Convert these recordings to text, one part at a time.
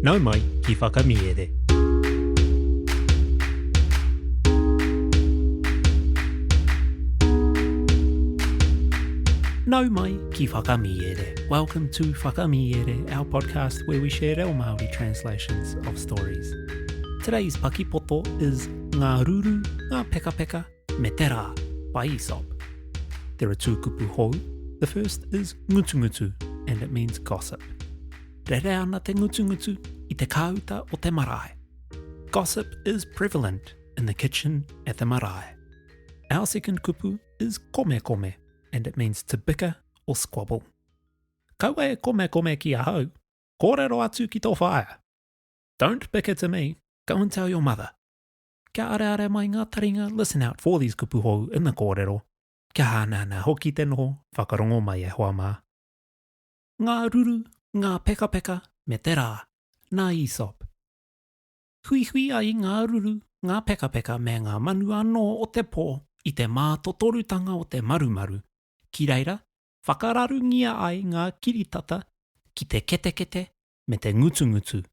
Nau mai ki whakamiere. Nau mai ki whakamiere. Welcome to Whakamiere, our podcast where we share our Māori translations of stories. Today's Paki Poto is Ngā Ruru, Ngā Pekapeka, me te rā by Aesop. There are two kupu hou. The first is ngutu ngutu, and it means gossip. Rere ana te ngutu ngutu I te kauta o te marae. Gossip is prevalent in the kitchen at the marae. Our second kupu is kome kome, and it means to bicker or squabble. Kaua e kome kome ki a hau, kōrero atu ki tō whaia. Don't bicker to me, go and tell your mother. Kia are mai ngā taringa, listen out for these kupu hou in the kōrero. Kia hānana hoki te noho, whakarongo mai e hoa mā. Ngā ruru, ngā pekapeka, me te rā, nā Aesop. Hui hui ai ngā ruru, ngā pekapeka me ngā manu anō o te pō I te mātotorutanga o te marumaru. Ki reira, whakararungia ai ngā kiritata ki te kete me te ngutu ngutu.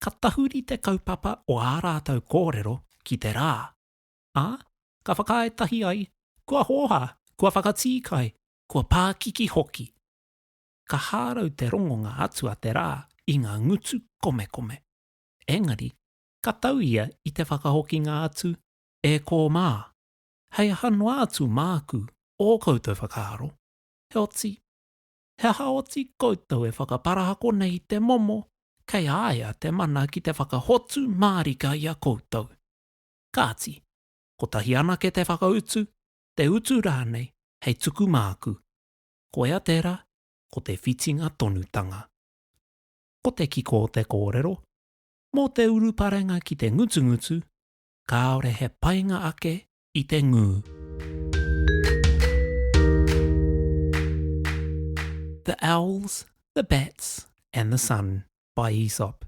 Ka tahuri te kaupapa o ā rātou kōrero ki te rā. Ka whakaetahi ai, kua hoha, kua whakatīkai, kua pākiki hoki. Ka hārau te rongonga atu a te rā I ngā ngutu kome kome. Engari, ka tau ia I te whakahokinga atu e kō mā. Hei hanua atu māku o koutou whakaaro. He haoti koutou e whakaparahako nei te momo, kei aia te mana ki te whakahotu mārika I a koutou. Kāti, ko tahi ana ke te whakautu, te utu rānei, hei tuku māku. Ko ea tērā, ko te whitinga tonutanga. Ko te kiko o te kōrero, mō te uruparenga ki te ngutu ngutu, kāore he painga ake I te ngū. The Owls, the Bats, and the Sun by Aesop.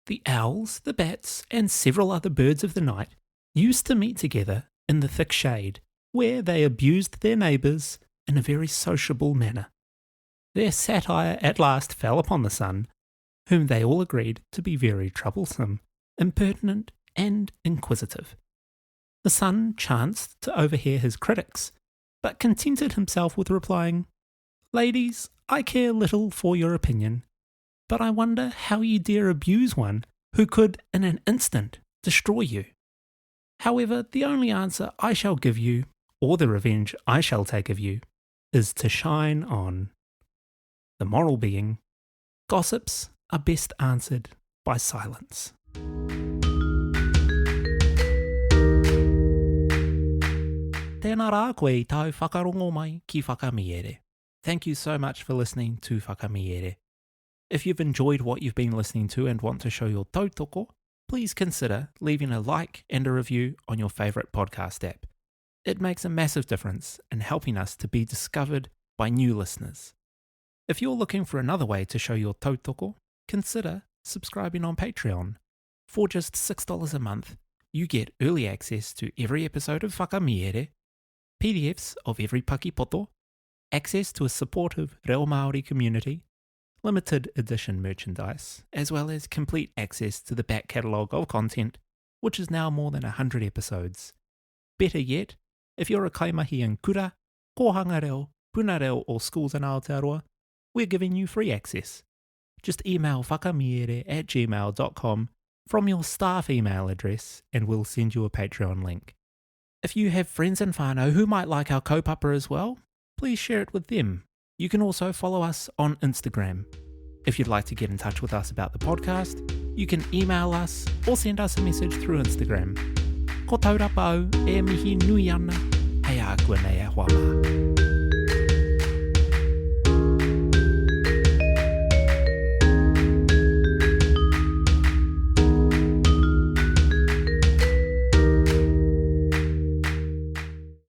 The owls, the bats, and several other birds of the night used to meet together in the thick shade, where they abused their neighbours in a very sociable manner. Their satire at last fell upon the sun, whom they all agreed to be very troublesome, impertinent, and inquisitive. The sun chanced to overhear his critics, but contented himself with replying, "Ladies, I care little for your opinion, but I wonder how you dare abuse one who could in an instant destroy you. However, the only answer I shall give you, or the revenge I shall take of you, is to shine on." The moral being, gossips are best answered by silence. Tēnā rā koe I tau whakarongo mai ki whakamiere. Thank you so much for listening to Whakamiere. If you've enjoyed what you've been listening to and want to show your tautoko, please consider leaving a like and a review on your favourite podcast app. It makes a massive difference in helping us to be discovered by new listeners. If you're looking for another way to show your tautoko, consider subscribing on Patreon. For just $6 a month, you get early access to every episode of Whakamiere, PDFs of every Paki Poto, access to a supportive reo Māori community, limited edition merchandise, as well as complete access to the back catalogue of content, which is now more than 100 episodes. Better yet, if you're a kaimahi in kura, kohanga reo, puna reo or schools in Aotearoa, we're giving you free access. Just email whakamiere@gmail.com from your staff email address and we'll send you a Patreon link. If you have friends in whānau who might like our kaupapa as well, please share it with them. You can also follow us on Instagram. If you'd like to get in touch with us about the podcast, you can email us or send us a message through Instagram. Ko taurapa au e mihi nui ana, hei a kua nei e hoa mā.